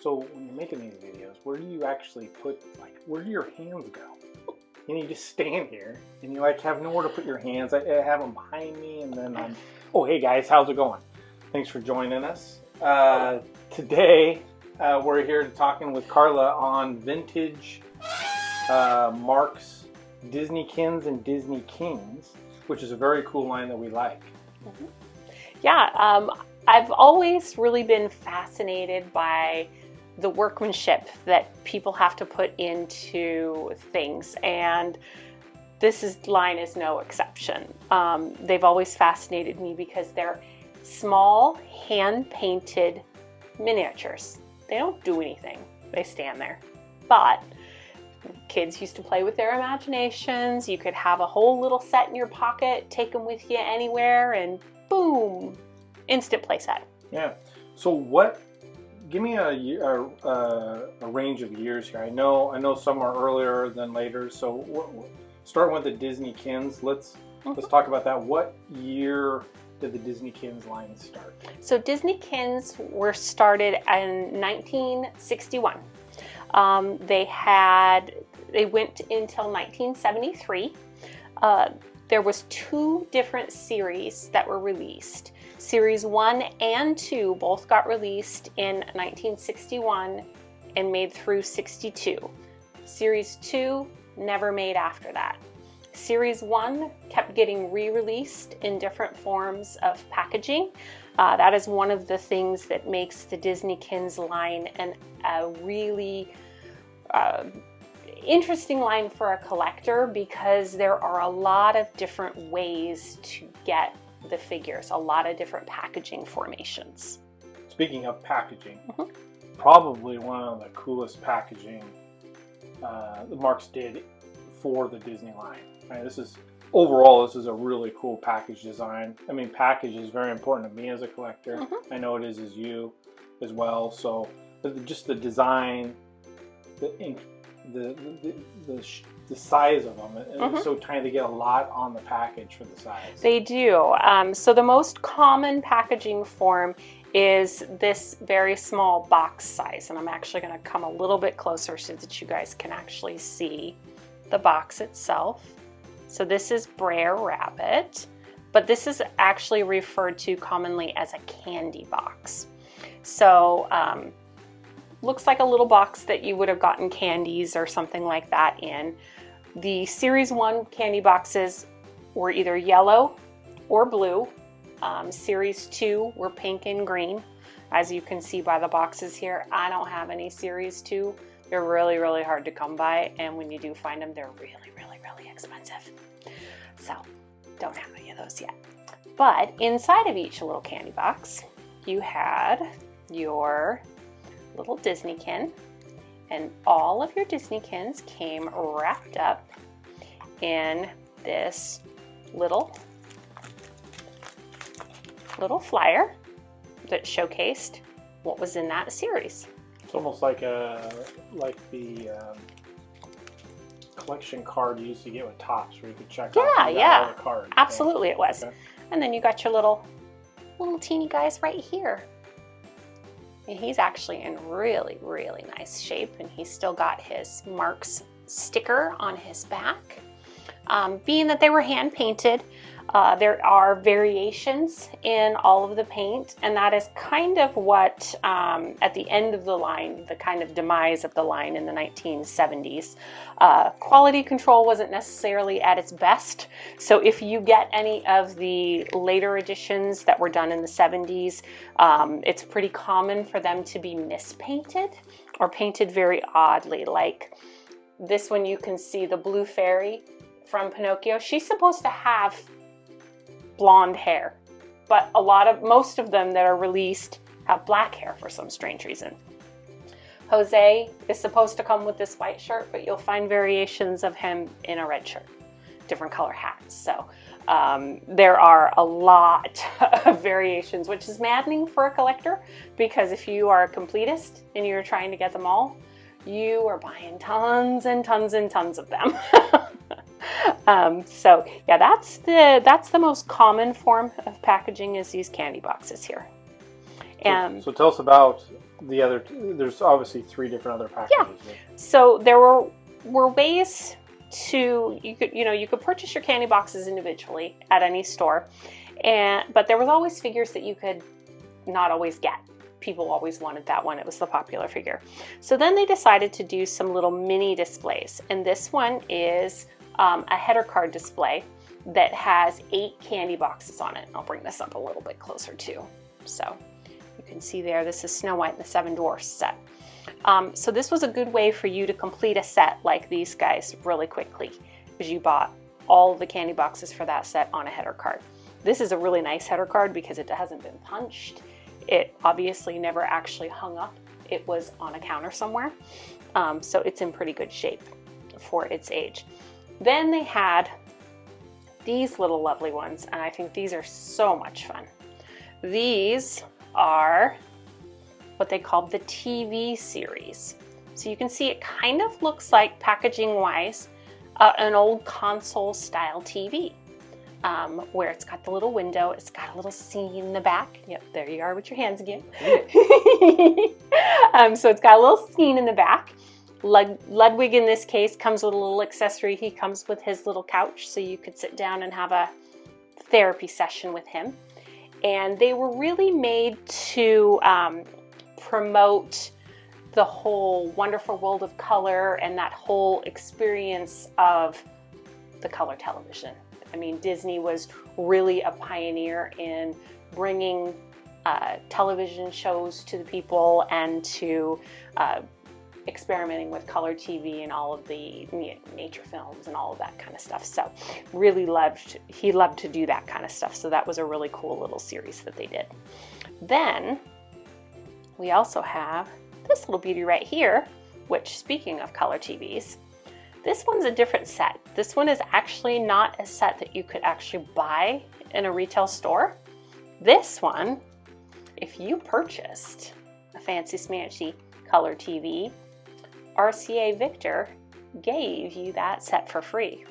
So when you're making these videos, where do you actually put, like, where do your hands go? And you just stand here and you like have nowhere to put your hands. I have them behind me, and then I'm, oh, hey guys, how's it going? Thanks for joining us. Today we're here talking with Carla on vintage Marx Disneykins and Disneykings, which is a very cool line that we like. Mm-hmm. Yeah, I've always really been fascinated by the workmanship that people have to put into things, and this line is no exception. They've always fascinated me because they're small, hand-painted miniatures. They don't do anything. They stand there. But kids used to play with their imaginations. You could have a whole little set in your pocket, take them with you anywhere, and boom, instant play set. Yeah. So what? Give me a range of years here. I know some are earlier than later. So starting with the Disneykins, let's talk about that. What year did the Disneykins line start? So Disneykins were started in 1961. They went until 1973. There was 2 different series that were released. Series 1 and 2 both got released in 1961 and made through 62. Series 2 never made after that. Series 1 kept getting re-released in different forms of packaging. That is one of the things that makes the Disneykins line a really interesting line for a collector, because there are a lot of different ways to get the figures, a lot of different packaging formations. Speaking of packaging, probably one of the coolest packaging that Marx did for the Disney line. Right, this is a really cool package design. I mean, package is very important to me as a collector. I know it is as you as well. So just the design, the ink, the size of them, it's so tiny. They get a lot on the package for the size. They do. So the most common packaging form is this very small box size, and I'm actually going to come a little bit closer so that you guys can actually see the box itself. So this is Brer Rabbit, but this is actually referred to commonly as a candy box. So looks like a little box that you would have gotten candies or something like that in. The Series 1 candy boxes were either yellow or blue. Series 2 were pink and green. As you can see by the boxes here, I don't have any Series 2. They're really, really hard to come by, and when you do find them, they're really, really, really expensive. So don't have any of those yet. But inside of each little candy box, you had your little Disneykin, and all of your Disneykins came wrapped up in this little flyer that showcased what was in that series. It's almost like the collection card you used to get with Topps, where you could check Yeah, off yeah. all the cards. Absolutely, it was. Okay. And then you got your little teeny guys right here. And he's actually in really, really nice shape, and he's still got his Marx sticker on his back. Being that they were hand painted, there are variations in all of the paint, and that is kind of what, at the end of the line, the kind of demise of the line in the 1970s. Quality control wasn't necessarily at its best, so if you get any of the later editions that were done in the 70s, it's pretty common for them to be mispainted or painted very oddly. Like this one, you can see the blue fairy from Pinocchio. She's supposed to have blonde hair, but most of them that are released have black hair for some strange reason. Jose is supposed to come with this white shirt, but you'll find variations of him in a red shirt, different color hats. So there are a lot of variations, which is maddening for a collector, because if you are a completist and you're trying to get them all, you are buying tons and tons and tons of them. So yeah, that's the most common form of packaging, is these candy boxes here. So tell us about the other. There's obviously 3 different other packages. Yeah. So there were ways to you could purchase your candy boxes individually at any store, but there was always figures that you could not always get. People always wanted that one. It was the popular figure. So then they decided to do some little mini displays, and this one is a header card display that has 8 candy boxes on it. I'll bring this up a little bit closer too. So you can see there, this is Snow White and the 7 Dwarfs set. So this was a good way for you to complete a set like these guys really quickly, because you bought all of the candy boxes for that set on a header card. This is a really nice header card because it hasn't been punched. It obviously never actually hung up. It was on a counter somewhere. So it's in pretty good shape for its age. Then they had these little lovely ones, and I think these are so much fun. These are what they call the TV series. So you can see it kind of looks like, packaging-wise, an old console-style TV, where it's got the little window, it's got a little scene in the back. Yep, there you are with your hands again. So it's got a little scene in the back. Ludwig, in this case, comes with a little accessory. He comes with his little couch, so you could sit down and have a therapy session with him. And they were really made to promote the whole wonderful world of color and that whole experience of the color television. I mean, Disney was really a pioneer in bringing television shows to the people and to experimenting with color TV and all of the nature films and all of that kind of stuff. So he loved to do that kind of stuff. So that was a really cool little series that they did. Then we also have this little beauty right here, which, speaking of color TVs, this one's a different set. This one is actually not a set that you could actually buy in a retail store. This one, if you purchased a fancy smancy color TV, RCA Victor gave you that set for free.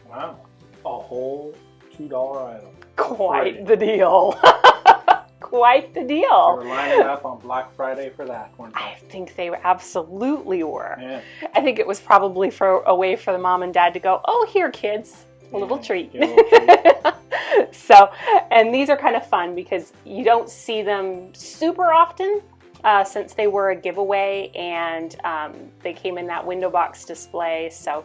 Wow. A whole $2 item. Quite the deal. Quite the They deal. were lining up on Black Friday for that, weren't they? I think they absolutely were. Yeah. I think it was probably a way for the mom and dad to go, oh, here, kids, a little treat. Get a little treat. So, and these are kind of fun because you don't see them super often, since they were a giveaway, and they came in that window box display. So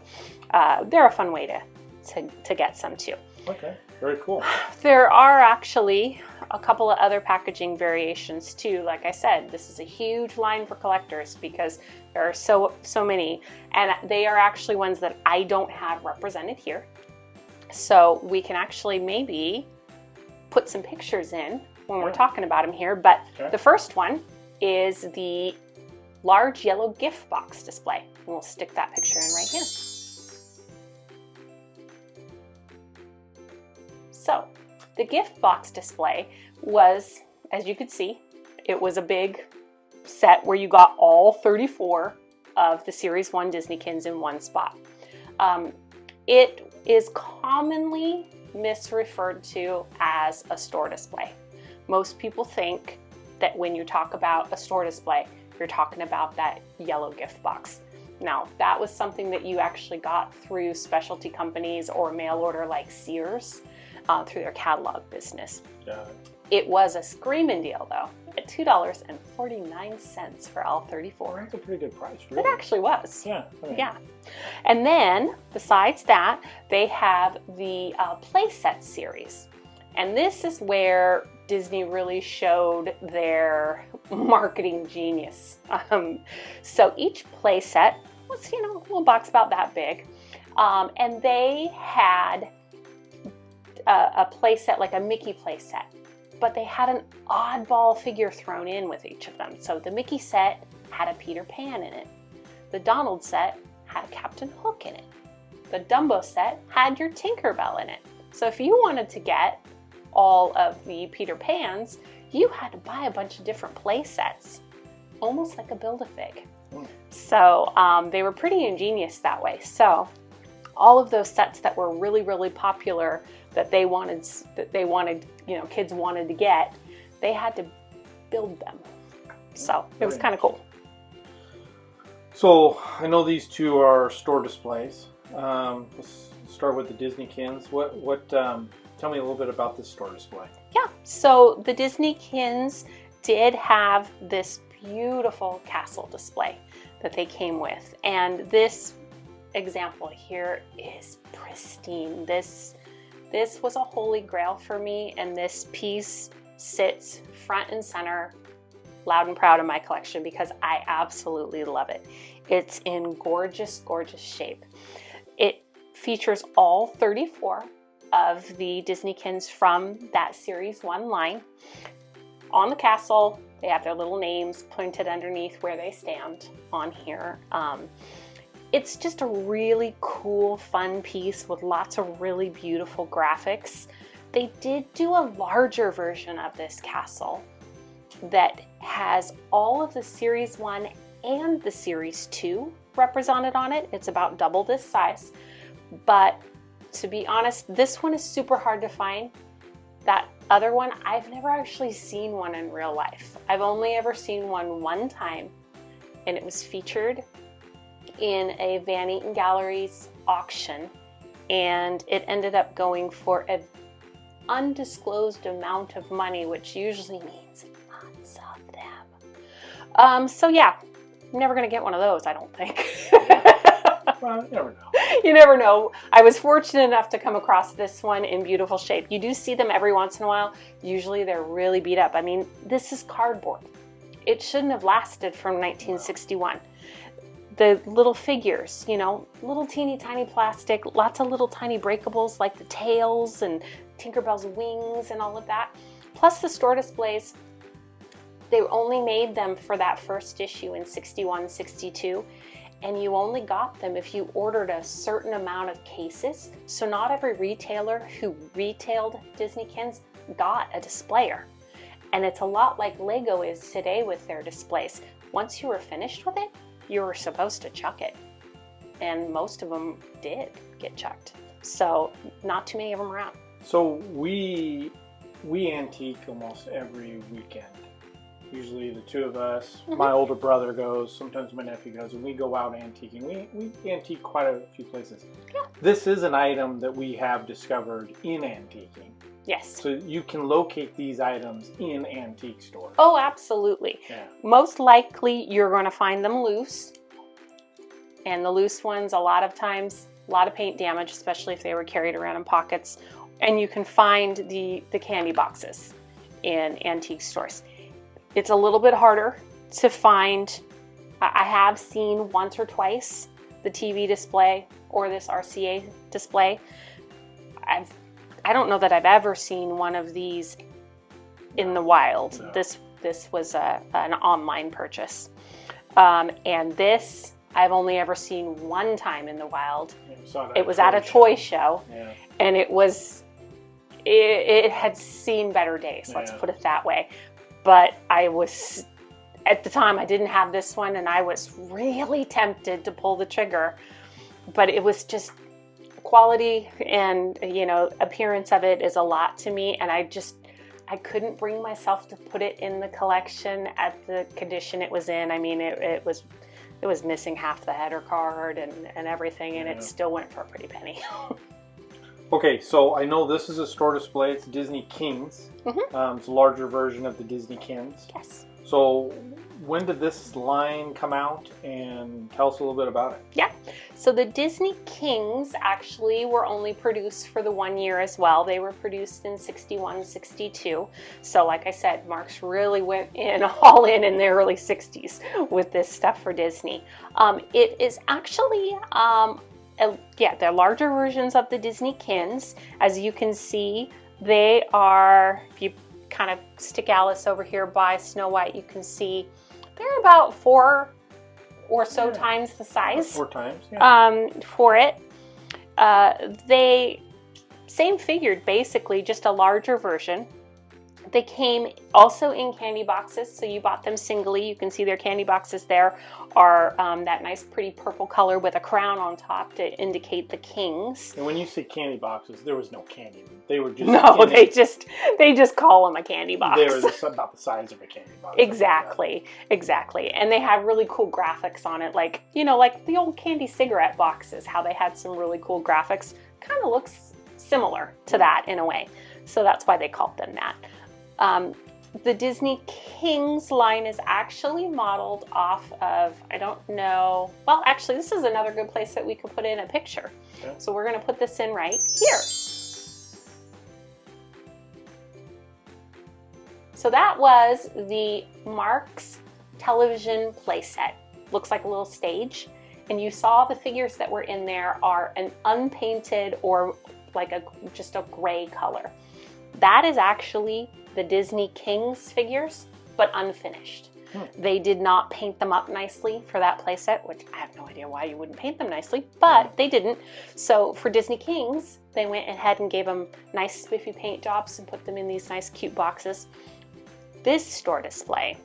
they're a fun way to get some too. Okay, very cool. There are actually a couple of other packaging variations too. Like I said, this is a huge line for collectors because there are so many, and they are actually ones that I don't have represented here. So we can actually maybe put some pictures in when we're talking about them here. But the first one is the large yellow gift box display. And we'll stick that picture in right here. So the gift box display was, as you could see, it was a big set where you got all 34 of the Series 1 Disneykins in one spot. It is commonly misreferred to as a store display. Most people think that when you talk about a store display, you're talking about that yellow gift box. Now, that was something that you actually got through specialty companies or mail order like Sears through their catalog business. Yeah. It was a screaming deal though, at $2.49 for all 34. That's a pretty good price, really. It actually was. Yeah. Right. Yeah. And then, besides that, they have the Playset series. And this is where Disney really showed their marketing genius. So each playset was, a little box about that big. And they had a playset, like a Mickey playset. But they had an oddball figure thrown in with each of them. So the Mickey set had a Peter Pan in it. The Donald set had a Captain Hook in it. The Dumbo set had your Tinkerbell in it. So if you wanted to get all of the Peter Pans, you had to buy a bunch of different play sets, almost like a Build-A-Fig. So they were pretty ingenious that way. So all of those sets that were really, really popular that they wanted, kids wanted to get, they had to build them. So it was kind of cool. So I know these two are store displays. Let's start with the Disneykins. Tell me a little bit about this store display. Yeah, so the Disneykins did have this beautiful castle display that they came with. And this example here is pristine. This was a holy grail for me, and this piece sits front and center, loud and proud in my collection because I absolutely love it. It's in gorgeous, gorgeous shape. It features all 34 of the Disneykins from that Series 1 line. On the castle, they have their little names pointed underneath where they stand on here. It's just a really cool, fun piece with lots of really beautiful graphics. They did do a larger version of this castle that has all of the Series 1 and the Series 2 represented on it. It's about double this size. But to be honest, this one is super hard to find. That other one, I've never actually seen one in real life. I've only ever seen one time, and it was featured in a Van Eaton Gallery's auction, and it ended up going for an undisclosed amount of money, which usually means lots of them. So yeah, I'm never gonna get one of those, I don't think. Well, you never know. You never know. I was fortunate enough to come across this one in beautiful shape. You do see them every once in a while. Usually they're really beat up. I mean, this is cardboard. It shouldn't have lasted from 1961. The little figures, little teeny tiny plastic, lots of little tiny breakables like the tails and Tinkerbell's wings and all of that. Plus the store displays, they only made them for that first issue in 61, 62. And you only got them if you ordered a certain amount of cases. So not every retailer who retailed Disneykins got a displayer. And it's a lot like Lego is today with their displays. Once you were finished with it, you were supposed to chuck it. And most of them did get chucked. So not too many of them around. So we antique almost every weekend. Usually the two of us, my older brother goes, sometimes my nephew goes, and we go out antiquing. We antique quite a few places. Yeah. This is an item that we have discovered in antiquing. Yes. So you can locate these items in antique stores. Oh, absolutely. Yeah. Most likely you're going to find them loose. And the loose ones, a lot of times, a lot of paint damage, especially if they were carried around in pockets. And you can find the candy boxes in antique stores. It's a little bit harder to find. I have seen once or twice the TV display or this RCA display. I don't know that I've ever seen one of these in the wild. No. This was an online purchase. And this I've only ever seen one time in the wild. It was at a toy show. Yeah. And it had seen better days, let's put it that way. But at the time I didn't have this one, and I was really tempted to pull the trigger. but it was just quality and, you know, appearance of it is a lot to me, and I couldn't bring myself to put it in the collection at the condition it was in. I mean, it was missing half the header card and everything, and it still went for a pretty penny. Okay, so I know this is a store display. It's Disneykings. It's a larger version of the Disneykins. Yes. So when did this line come out, and tell us a little bit about it? Yeah. So the Disneykings actually were only produced for the 1 year as well. They were produced in 61, 62. So like I said, Marx really went all in the early 60s with this stuff for Disney. It is actually, they're larger versions of the Disneykins. As you can see, they are, if you kind of stick Alice over here by Snow White, you can see they're about 4 or so times the size. 4 times, for it. They, same figured basically, just a larger version. They came also in candy boxes, so you bought them singly. You can see their candy boxes there are that nice pretty purple color with a crown on top to indicate the kings. And when you say candy boxes, there was no candy. They were just... No, they just call them a candy box. They were about the size of a candy box. Exactly, exactly. And they have really cool graphics on it, like, you know, like the old candy cigarette boxes, how they had some really cool graphics. Kind of looks similar to that in a way. So that's why they called them that. The Disneykings line is actually modeled off of, I don't know, well, actually, this is another good place that we could put in a picture. Okay. So we're going to put this in right here. So that was the Marx television playset. Looks like a little stage. And you saw the figures that were in there are an unpainted or like just a gray color. That is actually the Disneykings figures, but unfinished. They did not paint them up nicely for that playset, which I have no idea why you wouldn't paint them nicely, but they didn't. So for Disneykings, they went ahead and gave them nice spiffy paint jobs and put them in these nice cute boxes. This store display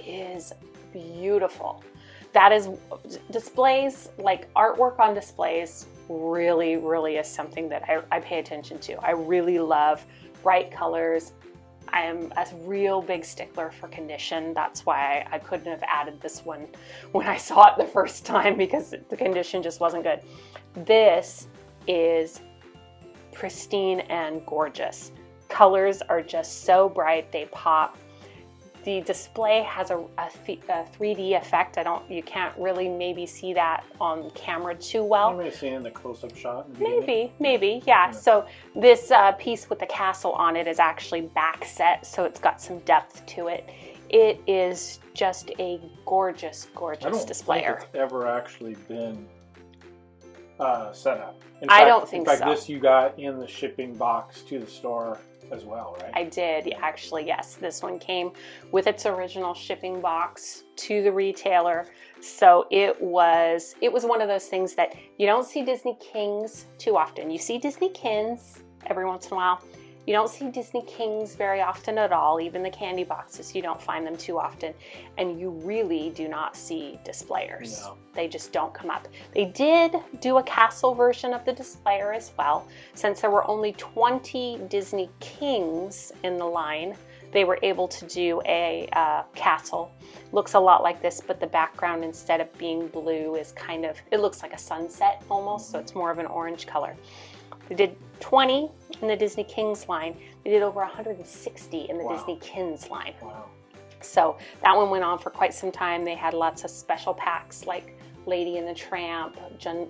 is beautiful. That is, displays, like artwork on displays, really, really is something that I pay attention to. I really love bright colors. I am a real big stickler for condition. That's why I couldn't have added this one when I saw it the first time, because the condition just wasn't good. This is pristine and gorgeous. Colors are just so bright, they pop. The display has a 3D effect. You can't really maybe see that on camera too well. You may see it in the close-up shot. Maybe, yeah. So this piece with the castle on it is actually back set, so it's got some depth to it. It is just a gorgeous, gorgeous displayer. I don't think it's ever actually been set up. I don't think so. In fact, this you got in the shipping box to the store as well, right? I did, actually, yes. This one came with its original shipping box to the retailer. So it was one of those things that you don't see Disneykings too often. You see Disneykins every once in a while. You don't see Disneykings very often at all. Even the candy boxes, you don't find them too often. And you really do not see displayers. No. They just don't come up. They did do a castle version of the displayer as well. Since there were only 20 Disneykings in the line, they were able to do a castle. Looks a lot like this, but the background, instead of being blue, is kind of, it looks like a sunset almost, so it's more of an orange color. They did 20 in the Disneykings line. They did over 160 in the Disneykins line. Wow. So that one went on for quite some time. They had lots of special packs like Lady and the Tramp,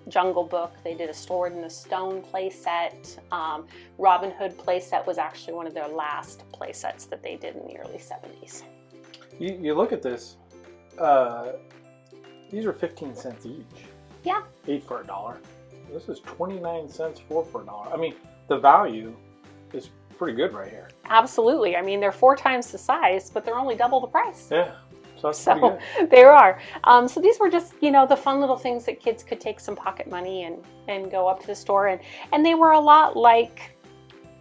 Jungle Book. They did a Sword in the Stone playset. Robin Hood playset was actually one of their last playsets that they did in the early 70s. You look at this. These are 15 cents each. Yeah. 8 for $1. This is 29 cents, 4 for $1. I mean, the value is pretty good right here. Absolutely. I mean, they're 4 times the size, but they're only double the price. Yeah. So that's pretty good. They are. So these were just, the fun little things that kids could take some pocket money and go up to the store. And they were a lot like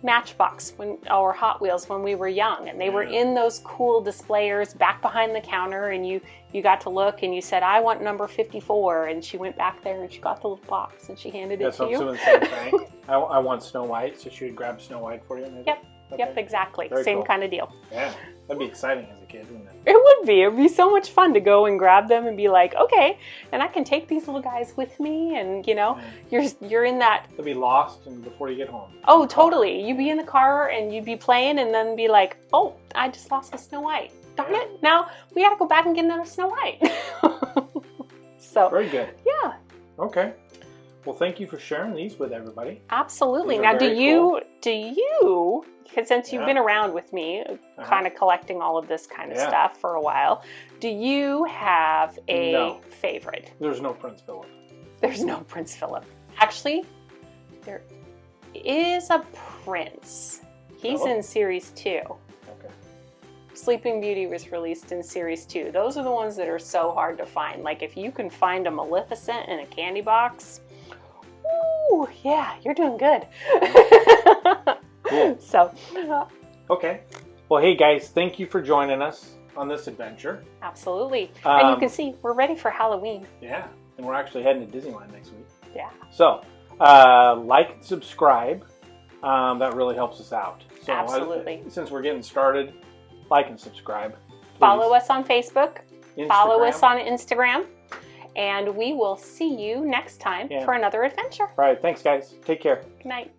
Matchbox or Hot Wheels when we were young, and they were in those cool displayers back behind the counter, and you got to look and you said, I want number 54, and she went back there and she got the little box and she handed it to you. So the same thing. I want Snow White, so she would grab Snow White for you maybe? Yep. Okay. Yep, exactly. Very Same cool. kind of deal. Yeah, that'd be exciting as a kid, wouldn't it? It would be. It would be so much fun to go and grab them and be like, okay, and I can take these little guys with me, and you know, you're in that. They'll be lost and before you get home. Oh, totally. You'd be in the car and you'd be playing, and then be like, oh, I just lost a Snow White. Darn it! Now we got to go back and get another Snow White. So very good. Yeah. Okay. Well, thank you for sharing these with everybody. Absolutely. These Now, are do very you, cool. because since you've been around with me, kind of collecting all of this kind of stuff for a while, do you have a favorite? There's no Prince Philip. There's no Prince Philip. Actually, there is a prince. He's in Series 2. Okay. Sleeping Beauty was released in Series 2. Those are the ones that are so hard to find. Like, if you can find a Maleficent in a candy box, ooh, yeah, you're doing good. Cool. So. Okay. Well, hey guys, thank you for joining us on this adventure. Absolutely. And you can see we're ready for Halloween. Yeah. And we're actually heading to Disneyland next week. Yeah. So, like and subscribe. That really helps us out. So, Absolutely. Since we're getting started, like and subscribe. Please. Follow us on Facebook. Instagram. Follow us on Instagram. And we will see you next time for another adventure. All right. Thanks, guys. Take care. Good night.